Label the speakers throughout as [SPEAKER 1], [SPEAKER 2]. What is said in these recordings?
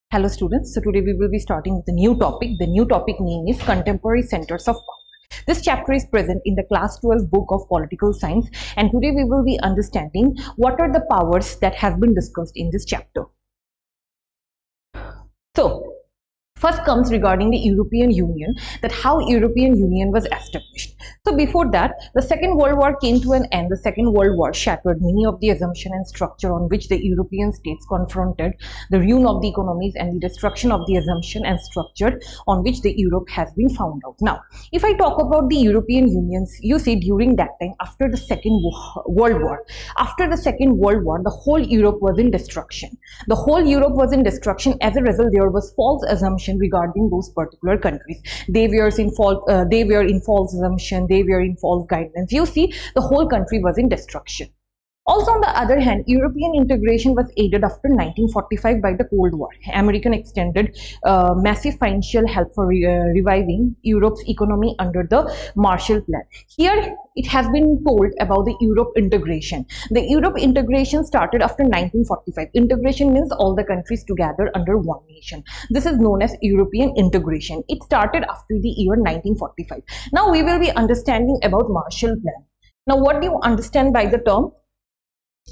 [SPEAKER 1] Hello students, so today we will be starting with a new topic. The new topic name is Contemporary Centers of Power. This chapter is present in the class 12 book of political science, and today we will be understanding what are the powers that have been discussed in this chapter. So first comes regarding the European Union, that how European Union was established. So before that, the Second World War came to an end. The Second World War shattered many of the assumption and structure on which the European states confronted the ruin of the economies and the destruction of the assumption and structure on which the Europe has been found out. Now, if I talk about the European Unions, you see during that time, after the World War, after the Second World War, the whole Europe was in destruction. The whole Europe was in destruction. As a result, there was false assumption regarding those particular countries. They were in false assumption, they were in false guidance. You see, the whole country was in destruction. Also, on the other hand, European integration was aided after 1945 by the Cold War. American extended massive financial help for reviving Europe's economy under the Marshall Plan. Here, it has been told about the Europe integration. The Europe integration started after 1945. Integration means all the countries together under one nation. This is known as European integration. It started after the year 1945. Now, we will be understanding about Marshall Plan. Now, what do you understand by the term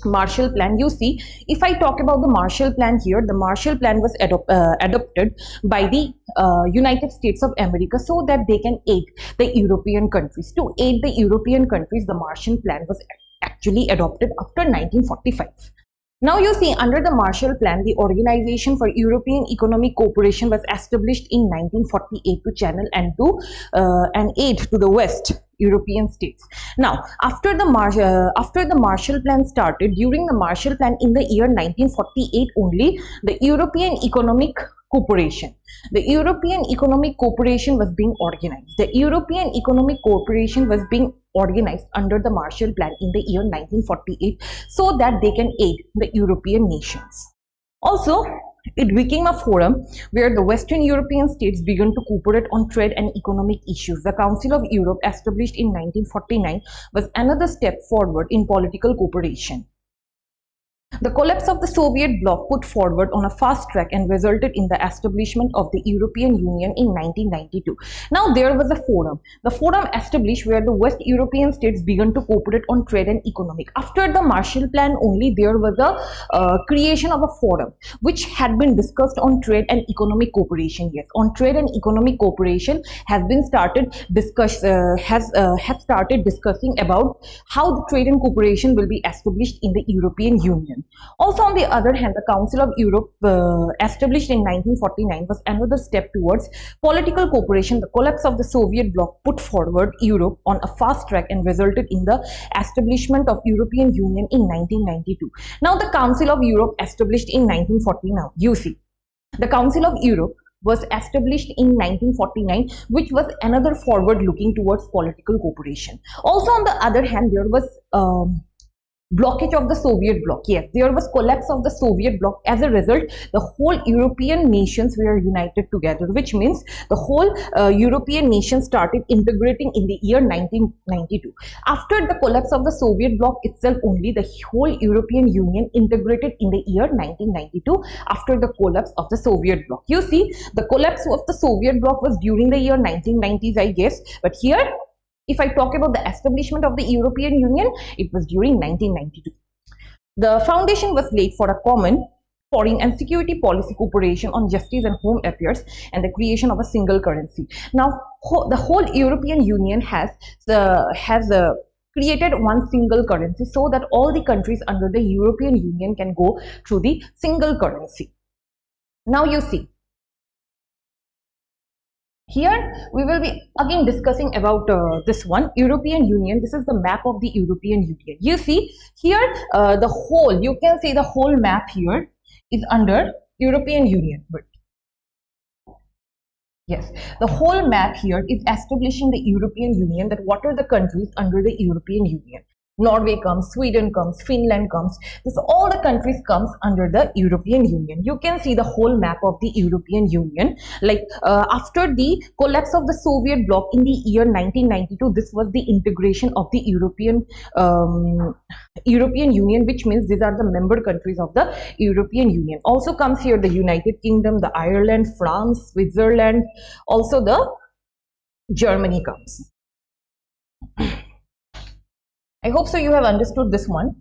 [SPEAKER 1] Marshall Plan? You see, if I talk about the Marshall Plan here, the Marshall Plan was adopted by the United States of America so that they can aid the European countries. To aid the European countries, the Marshall Plan was actually adopted after 1945. Now you see, under the Marshall Plan, the Organization for European Economic Cooperation was established in 1948 to channel and to an aid to the West European states. Now, after the Marshall Plan started, during the Marshall Plan in the year 1948 only, the European Economic Cooperation. The European Economic Cooperation was being organized. The European Economic Cooperation was being organized under the Marshall Plan in the year 1948 so that they can aid the European nations. Also, it became a forum where the Western European states began to cooperate on trade and economic issues. The Council of Europe, established in 1949, was another step forward in political cooperation. The collapse of the Soviet bloc put forward on a fast track and resulted in the establishment of the European Union in 1992. Now there was a forum. The forum established where the West European states began to cooperate on trade and economic. After the Marshall Plan only, there was a creation of a forum which had been discussed on trade and economic cooperation. Yes, on trade and economic cooperation has started discussing about how the trade and cooperation will be established in the European Union. Also, on the other hand, the Council of Europe, established in 1949, was another step towards political cooperation. The collapse of the Soviet bloc put forward Europe on a fast track and resulted in the establishment of European Union in 1992. Now, the Council of Europe, established in 1949, you see, the Council of Europe was established in 1949, which was another forward looking towards political cooperation. Also, on the other hand, there was blockage of the Soviet bloc. Yes, there was collapse of the Soviet bloc. As a result, the whole European nations were united together, which means the whole European nations started integrating in the year 1992. After the collapse of the Soviet bloc itself only, the whole European Union integrated in the year 1992 after the collapse of the Soviet bloc. You see, the collapse of the Soviet bloc was during the year 1990s, I guess, but here, if I talk about the establishment of the European Union, it was during 1992. The foundation was laid for a common foreign and security policy cooperation on justice and home affairs and the creation of a single currency. Now, the whole European Union has created one single currency so that all the countries under the European Union can go through the single currency. Now you see, here we will be again discussing about this one, European Union. This is the map of the European Union. You see here, the whole, you can see the whole map here is under European Union. But yes, the whole map here is establishing the European Union, that what are the countries under the European Union. Norway comes, Sweden comes, Finland comes. This all the countries comes under the European Union. You can see the whole map of the European Union. Like after the collapse of the Soviet bloc in the year 1992, this was the integration of the European Union, which means these are the member countries of the European Union. Also comes here the United Kingdom, the Ireland, France, Switzerland, also the Germany comes. I hope so you have understood this one.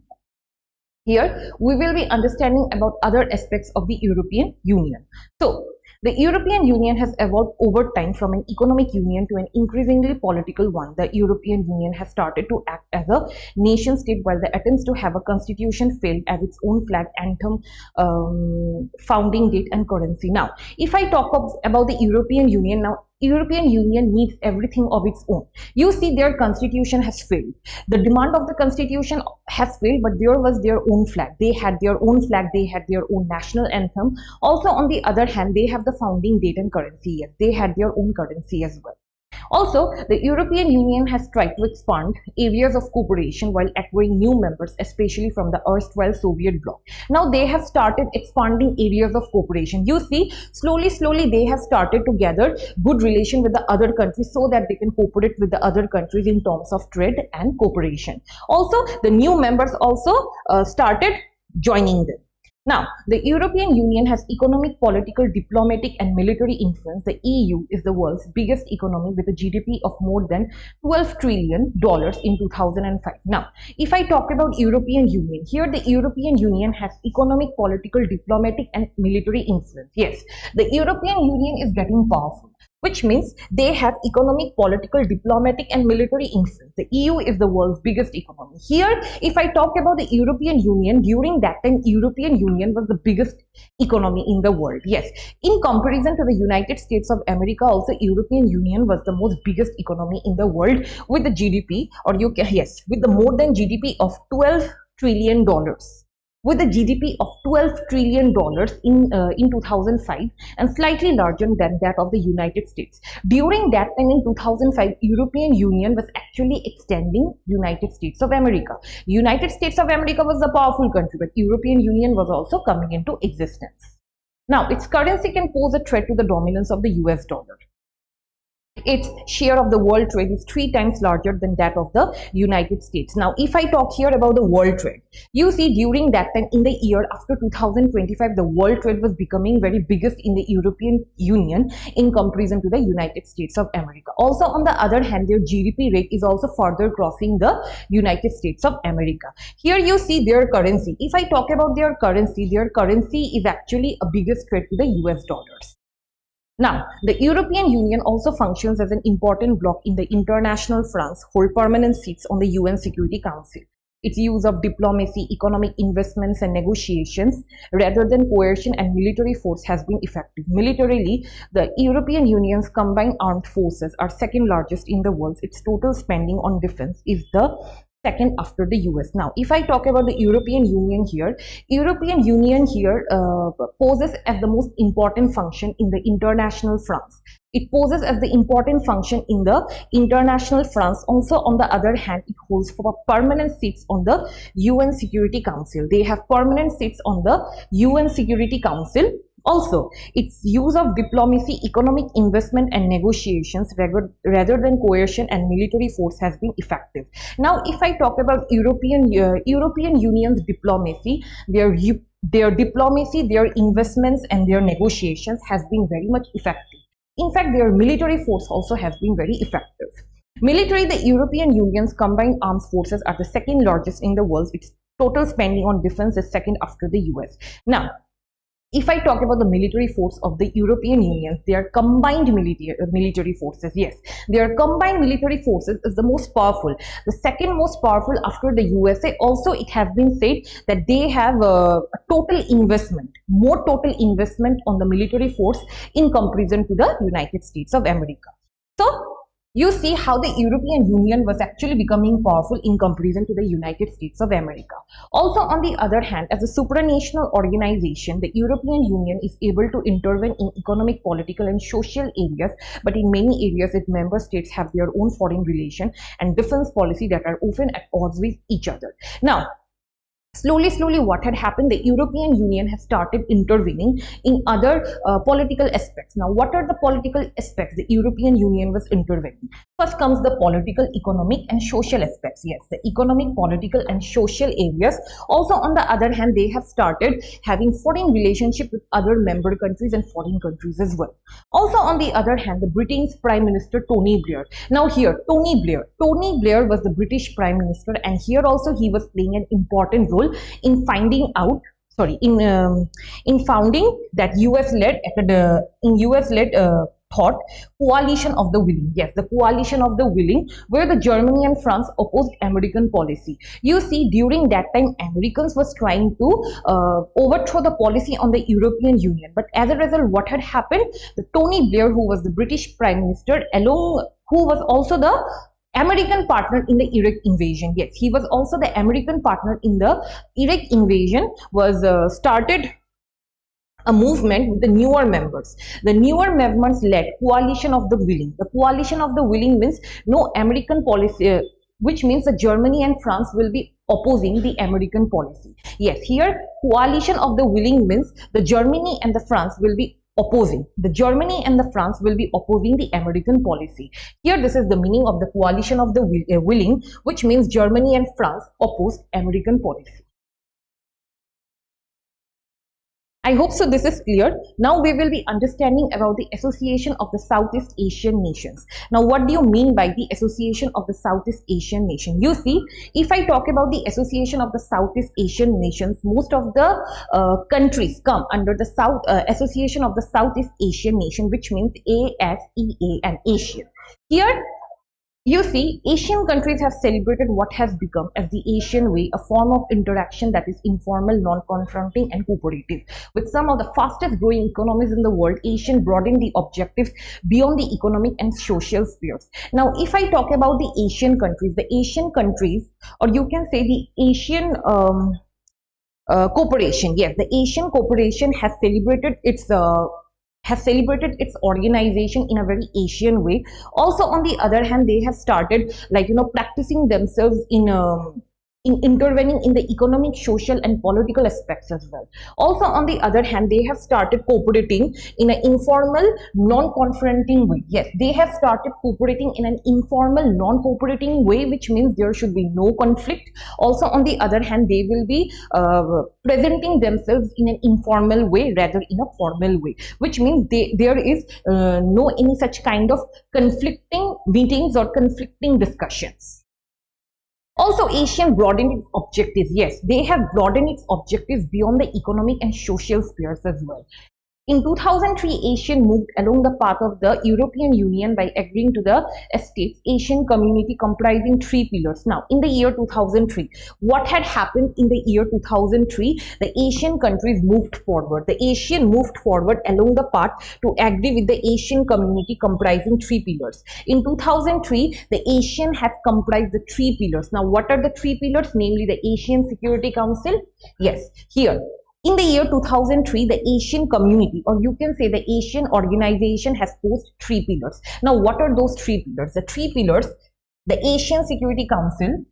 [SPEAKER 1] Here we will be understanding about other aspects of the European Union. So the European Union has evolved over time from an economic union to an increasingly political one. The European Union has started to act as a nation state while the attempts to have a constitution failed as its own flag, anthem, founding date and currency. Now, if I talk about the European Union now, European Union needs everything of its own. You see their constitution has failed. The demand of the constitution has failed, but there was their own flag. They had their own flag, they had their own national anthem. Also, on the other hand, they have the founding date and currency. Yes, they had their own currency as well. Also, the European Union has tried to expand areas of cooperation while acquiring new members, especially from the erstwhile Soviet bloc. Now they have started expanding areas of cooperation. You see, slowly they have started to gather good relation with the other countries so that they can cooperate with the other countries in terms of trade and cooperation. Also, the new members also started joining them. Now, the European Union has economic, political, diplomatic and military influence. The EU is the world's biggest economy with a GDP of more than $12 trillion in 2005. Now, if I talk about European Union, here the European Union has economic, political, diplomatic and military influence. Yes, the European Union is getting powerful, which means they have economic, political, diplomatic and military influence. The EU is the world's biggest economy. Here, if I talk about the European Union, during that time, European Union was the biggest economy in the world. Yes, in comparison to the United States of America, also European Union was the most biggest economy in the world with the GDP, or you can, yes, with the more than GDP of $12 trillion. With a GDP of $12 trillion in 2005 and slightly larger than that of the United States. During that time in 2005, European Union was actually extending United States of America. United States of America was a powerful country, but European Union was also coming into existence. Now, its currency can pose a threat to the dominance of the US dollar. Its share of the world trade is 3 times larger than that of the United States. Now, if I talk here about the world trade, you see during that time in the year after 2025, the world trade was becoming very biggest in the European Union in comparison to the United States of America. Also, on the other hand, their GDP rate is also further crossing the United States of America. Here you see their currency. If I talk about their currency is actually a biggest threat to the US dollars. Now, the European Union also functions as an important bloc in the international fronts, hold permanent seats on the UN Security Council. Its use of diplomacy, economic investments and negotiations rather than coercion and military force has been effective. Militarily, the European Union's combined armed forces are second largest in the world. Its total spending on defense is the second after the US. Now, if I talk about the European Union here poses as the most important function in the international fronts. It poses as the important function in the international fronts. Also, on the other hand, it holds for permanent seats on the UN Security Council. They have permanent seats on the UN Security Council. Also, its use of diplomacy, economic investment and negotiations rather than coercion and military force has been effective. Now, if I talk about European Union's diplomacy, their diplomacy, their investments and their negotiations has been very much effective. In fact, their military force also has been very effective. Military, the European Union's combined armed forces are the second largest in the world. Its total spending on defense is second after the US. Now, if I talk about the military force of the European Union, their combined military forces, yes, their combined military forces is the most powerful. The second most powerful after the USA. Also, it has been said that they have a total investment, more total investment on the military force in comparison to the United States of America. So, you see how the European Union was actually becoming powerful in comparison to the United States of America. Also, on the other hand, as a supranational organization, the European Union is able to intervene in economic, political, and social areas, but in many areas, its member states have their own foreign relation and defense policy that are often at odds with each other. Now, slowly what had happened, the European Union has started intervening in other political aspects. Now, what are the political aspects the European Union was intervening? First comes the political, economic, and social aspects. Yes, the economic, political, and social areas. Also, on the other hand, they have started having foreign relationship with other member countries and foreign countries as well. Also, on the other hand, the Britain's Prime Minister Tony Blair. Now here, Tony Blair was the British Prime Minister, and here also he was playing an important role in finding out, sorry, in founding that US-led thought coalition of the willing. Yes, the coalition of the willing, where the Germany and France opposed American policy. You see, during that time, Americans was trying to overthrow the policy on the European Union. But as a result, what had happened? The Tony Blair, who was the British Prime Minister, who was also the American partner in the Iraq invasion. Yes, he was also the American partner in the Iraq invasion, was started a movement with the newer members. The newer members led coalition of the willing. The coalition of the willing means no American policy, which means that Germany and France will be opposing the American policy. Yes, here coalition of the willing means the Germany and the France will be opposing. The Germany and the France will be opposing the American policy. Here, this is the meaning of the coalition of the willing, which means Germany and France oppose American policy. I hope so this is clear. Now we will be understanding about the Association of the Southeast Asian Nations. Now, what do you mean by the Association of the Southeast Asian Nation? You see, if I talk about the Association of the Southeast Asian Nations, most of the countries come under the Association of the Southeast Asian Nation, which means ASEA and Asian. Here, you see, Asian countries have celebrated what has become as the Asian way, a form of interaction that is informal, non-confronting, and cooperative. With some of the fastest growing economies in the world, Asian broadened the objectives beyond the economic and social spheres. Now, if I talk about the Asian countries, or you can say the Asian cooperation, yes, the Asian cooperation has celebrated its organization in a very Asian way. Also, on the other hand, they have started practicing themselves in intervening in the economic, social, and political aspects as well. Also, on the other hand, they have started cooperating in an informal, non-confronting way. Yes, they have started cooperating in an informal, non-cooperating way, which means there should be no conflict. Also, on the other hand, they will be presenting themselves in an informal way rather in a formal way, which means there is no any such kind of conflicting meetings or conflicting discussions. Also, Asian broadened its objectives. Yes, they have broadened its objectives beyond the economic and social spheres as well. In 2003, Asian moved along the path of the European Union by agreeing to the Estates Asian Community comprising 3 pillars. Now, in the year 2003, what had happened in the year 2003? The Asian countries moved forward. The Asian moved forward along the path to agree with the Asian Community comprising 3 pillars. In 2003, the Asian has comprised the 3 pillars. Now, what are the 3 pillars? Namely, the Asian Security Council. Yes, here. In the year 2003, the Asian community, or you can say the Asian organization, has posed 3 pillars. Now, what are those 3 pillars? The 3 pillars, the Asian Security Council,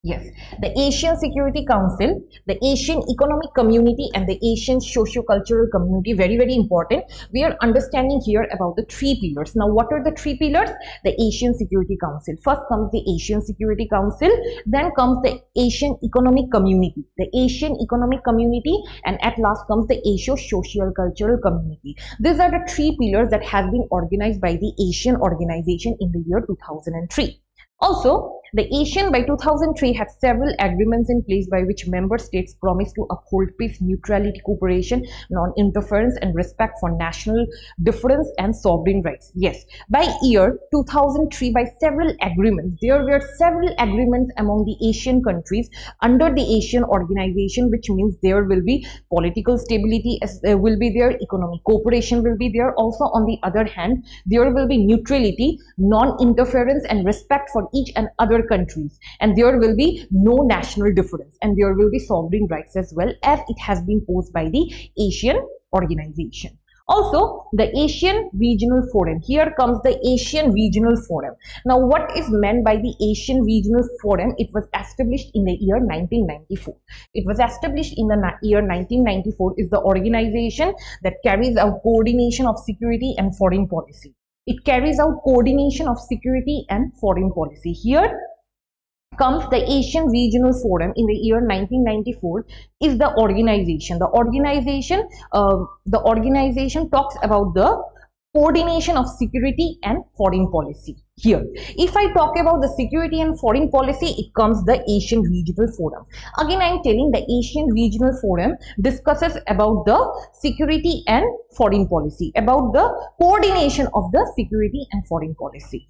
[SPEAKER 1] yes, the Asian Security Council, the Asian Economic Community, and the Asian Socio-Cultural Community. Very, very important. We are understanding here about the 3 pillars. Now, what are the 3 pillars? The Asian Security Council. First comes the Asian Security Council, then comes the Asian Economic Community, the Asian Economic Community, and at last comes the Asian Socio-Cultural Community. These are the 3 pillars that have been organized by the Asian organization in the year 2003. Also, the ASEAN by 2003 had several agreements in place by which member states promised to uphold peace, neutrality, cooperation, non-interference, and respect for national difference and sovereign rights. Yes, by year 2003, by several agreements, there were several agreements among the Asian countries under the Asian organization, which means there will be political stability as will be there, economic cooperation will be there. Also, on the other hand, there will be neutrality, non-interference, and respect for each and other countries, and there will be no national difference, and there will be sovereign rights as well, as it has been posed by the Asian organization. Also, the Asian Regional Forum. Here comes the Asian Regional Forum. Now, what is meant by the Asian Regional Forum? It was established in the year 1994. It was established in the year 1994, is the organization that carries out coordination of security and foreign policy. It carries out coordination of security and foreign policy. Here comes the Asian Regional Forum in the year 1994 is the organization. The organization talks about the coordination of security and foreign policy. Here, if I talk about the security and foreign policy, it comes the Asian Regional Forum. Again, I am telling the Asian Regional Forum discusses about the security and foreign policy, about the coordination of the security and foreign policy.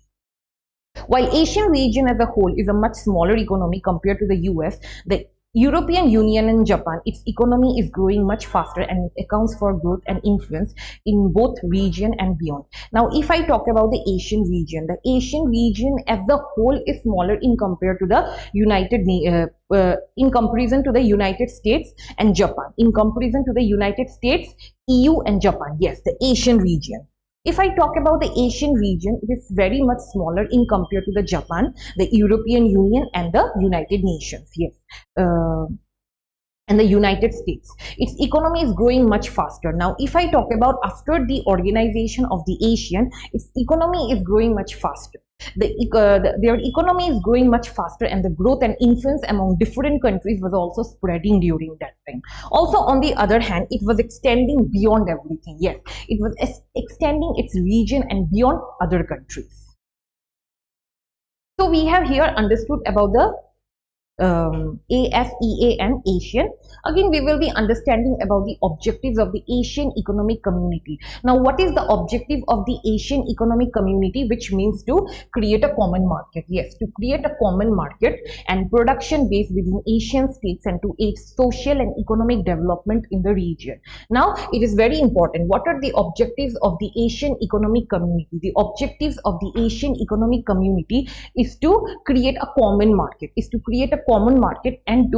[SPEAKER 1] While Asian region as a whole is a much smaller economy compared to the US, the European Union and Japan, its economy is growing much faster and accounts for growth and influence in both region and beyond. Now, if I talk about the Asian region as the whole is smaller in compared to the in comparison to the United States and Japan. In comparison to the United States, EU and Japan, yes, the Asian region. If I talk about the Asian region, it is very much smaller in compared to the Japan, the European Union, and the United Nations. Yes, and the United States. Its economy is growing much faster. Now, if I talk about after the organization of the ASEAN, its economy is growing much faster. Their economy is growing much faster, and the growth and influence among different countries was also spreading during that time. Also, on the other hand, it was extending beyond everything. Yes, it was extending its region and beyond other countries. So we have here understood about the ASEA and ASEAN. Again, we will be understanding about the objectives of the Asian Economic Community. Now, what is the objective of the Asian Economic Community? Which means to create a common market. Yes, to create a common market and production base within Asian states and to aid social and economic development in the region. Now, it is very important. What are the objectives of the Asian Economic Community? The objectives of the Asian Economic Community is to create a common market, and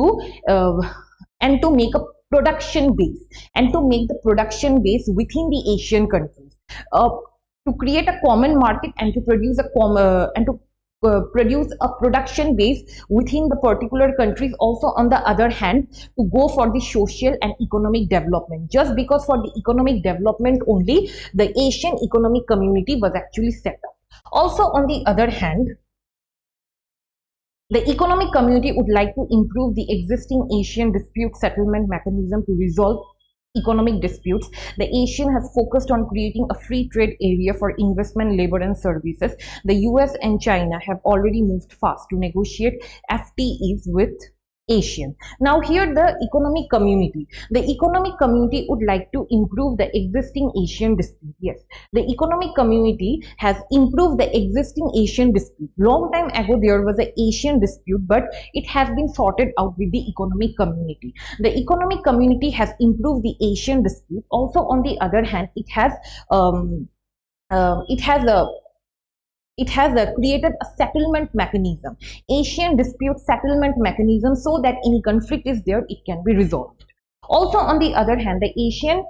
[SPEAKER 1] to make a production base, and to make the production base within the Asian countries, to create a common market and to produce a production base within the particular countries. Also, on the other hand, to go for the social and economic development. Just because for the economic development only, the Asian Economic Community was actually set up. Also, on the other hand, the economic community would like to improve the existing Asian dispute settlement mechanism to resolve economic disputes. The ASEAN has focused on creating a free trade area for investment, labor, and services. The US and China have already moved fast to negotiate FTEs with ASEAN. Now, here the economic community would like to improve the existing Asian dispute. Yes, the economic community has improved the existing Asian dispute. Long time ago, there was an Asian dispute, but it has been sorted out with the economic community. The economic community has improved the Asian dispute. Also, on the other hand, it has created a settlement mechanism, Asian dispute settlement mechanism, so that any conflict is there, it can be resolved. Also, on the other hand, the Asian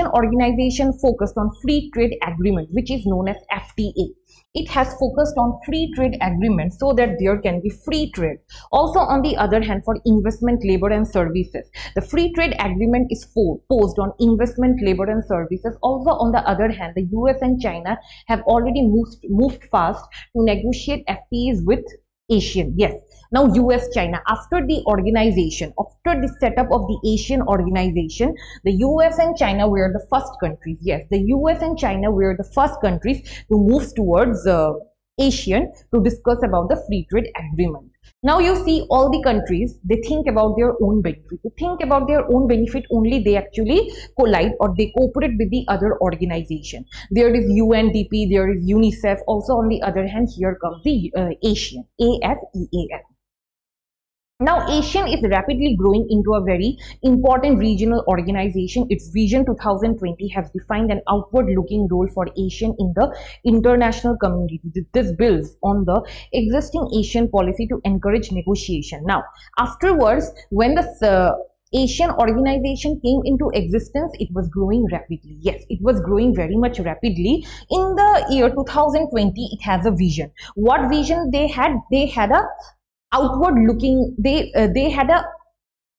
[SPEAKER 1] organization focused on free trade agreement, which is known as FTA. It has focused on free trade agreements so that there can be free trade. Also, on the other hand, for investment, labor, and services, the free trade agreement is posed on investment, labor, and services. Also, on the other hand, the US and China have already moved fast to negotiate FTAs with ASEAN. Yes. Now, US, China, after the setup of the Asian organization, the US and China were the first countries. Yes, the US and China were the first countries to move towards ASEAN to discuss about the free trade agreement. Now you see all the countries, they think about their own benefit. They think about their own benefit only, they actually collide or they cooperate with the other organization. There is UNDP, there is UNICEF. Also on the other hand, here comes the ASEAN, ASEAN. Now, ASEAN is rapidly growing into a very important regional organization. Its Vision 2020 has defined an outward-looking role for ASEAN in the international community. This builds on the existing ASEAN policy to encourage negotiation. Now, afterwards, when the ASEAN organization came into existence, it was growing rapidly. Yes, it was growing very much rapidly. In the year 2020, it has a vision. What vision they had? They had a outward looking, they had a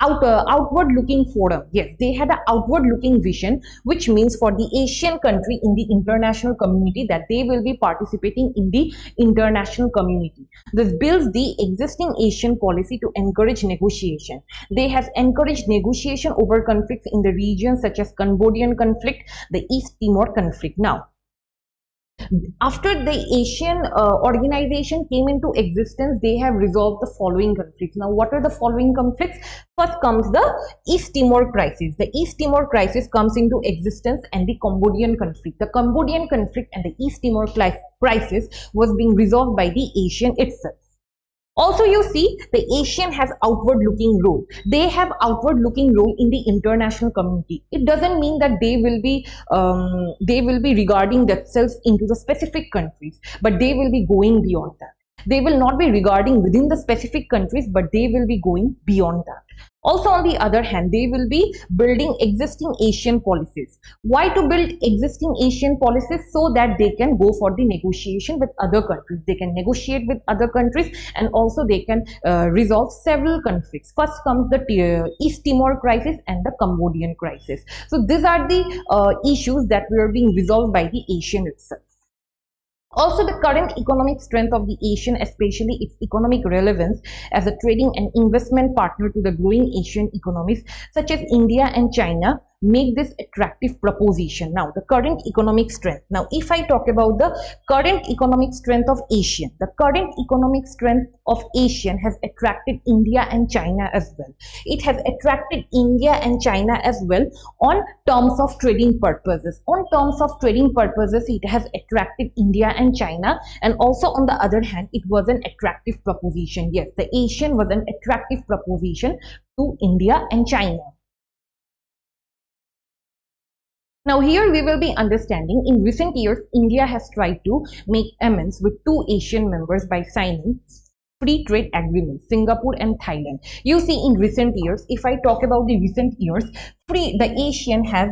[SPEAKER 1] outward looking forum. Yes, they had an outward looking vision, which means for the Asian country in the international community that they will be participating in the international community. This builds the existing Asian policy to encourage negotiation. They have encouraged negotiation over conflicts in the region such as Cambodian conflict, the East Timor conflict. Now, after the ASEAN organization came into existence, they have resolved the following conflicts. Now, what are the following conflicts? First comes the East Timor crisis. The East Timor crisis comes into existence and the Cambodian conflict. The Cambodian conflict and the East Timor crisis was being resolved by the ASEAN itself. Also, you see, the ASEAN has outward looking role. They have outward looking role in the international community. It doesn't mean that they will be regarding themselves into the specific countries, but they will be going beyond that. They will not be regarding within the specific countries, but they will be going beyond that. Also, on the other hand, they will be building existing ASEAN policies. Why to build existing ASEAN policies? So that they can go for the negotiation with other countries. They can negotiate with other countries and also they can resolve several conflicts. First comes the East Timor crisis and the Cambodian crisis. So these are the issues that were being resolved by the ASEAN itself. Also, the current economic strength of the ASEAN, especially its economic relevance as a trading and investment partner to the growing Asian economies such as India and China, make this attractive proposition. Now, the current economic strength. Now, if I talk about the current economic strength of ASEAN, the current economic strength of ASEAN has attracted India and China as well. It has attracted India and China as well on terms of trading purposes. On terms of trading purposes, it has attracted India and China, and also on the other hand, it was an attractive proposition. Yes, the ASEAN was an attractive proposition to India and China. Now here we will be understanding in recent years, India has tried to make amends with two Asian members by signing free trade agreements, Singapore and Thailand. You see, in recent years, if I talk about the recent years, the ASEAN has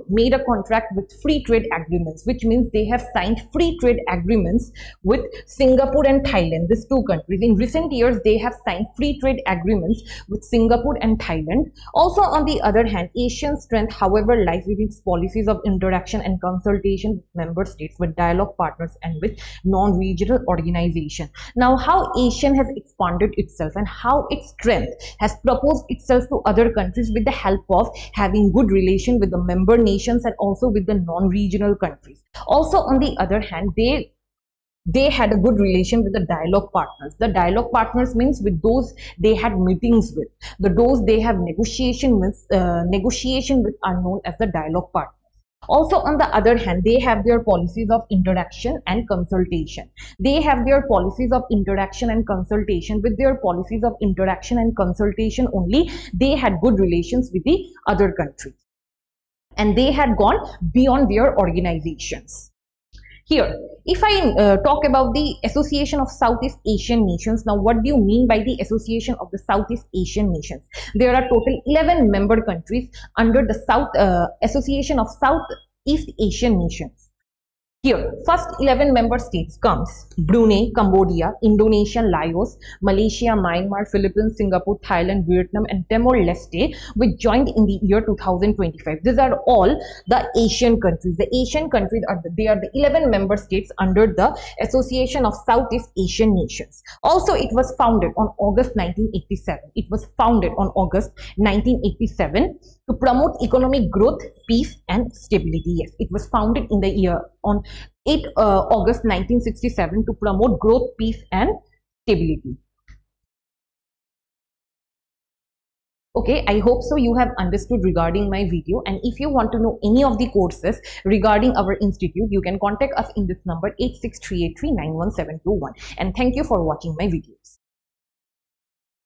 [SPEAKER 1] made a contract with free trade agreements, which means they have signed free trade agreements with Singapore and Thailand, these two countries. In recent years, they have signed free trade agreements with Singapore and Thailand. Also, on the other hand, ASEAN's strength, however, lies with its policies of interaction and consultation with member states, with dialogue partners, and with non-regional organizations. Now, how ASEAN has expanded itself and how its strength has proposed itself to other countries with the help of having good relation with the member nations and also with the non-regional countries. Also, on the other hand, they had a good relation with the dialogue partners. The dialogue partners means with those they had meetings with. Those they have negotiation with are known as the dialogue partners. Also, on the other hand, they have their policies of interaction and consultation. They have their policies of interaction and consultation. With their policies of interaction and consultation only, they had good relations with the other countries. And they had gone beyond their organizations. Here, if I talk about the Association of Southeast Asian Nations, now what do you mean by the Association of the Southeast Asian Nations? There are total 11 member countries under the Association of Southeast Asian Nations. Here, first 11 member states comes Brunei, Cambodia, Indonesia, Laos, Malaysia, Myanmar, Philippines, Singapore, Thailand, Vietnam, and Timor-Leste, which joined in the year 2025. These are all the Asian countries. The Asian countries are the 11 member states under the Association of Southeast Asian Nations. Also, it was founded on August 1987. It was founded on August 1987 to promote economic growth, peace, and stability. Yes, it was founded in the year on 8 August 1967 to promote growth, peace and stability. Okay, I hope so you have understood regarding my video, and if you want to know any of the courses regarding our institute, you can contact us in this number 8638391721, and thank you for watching my videos.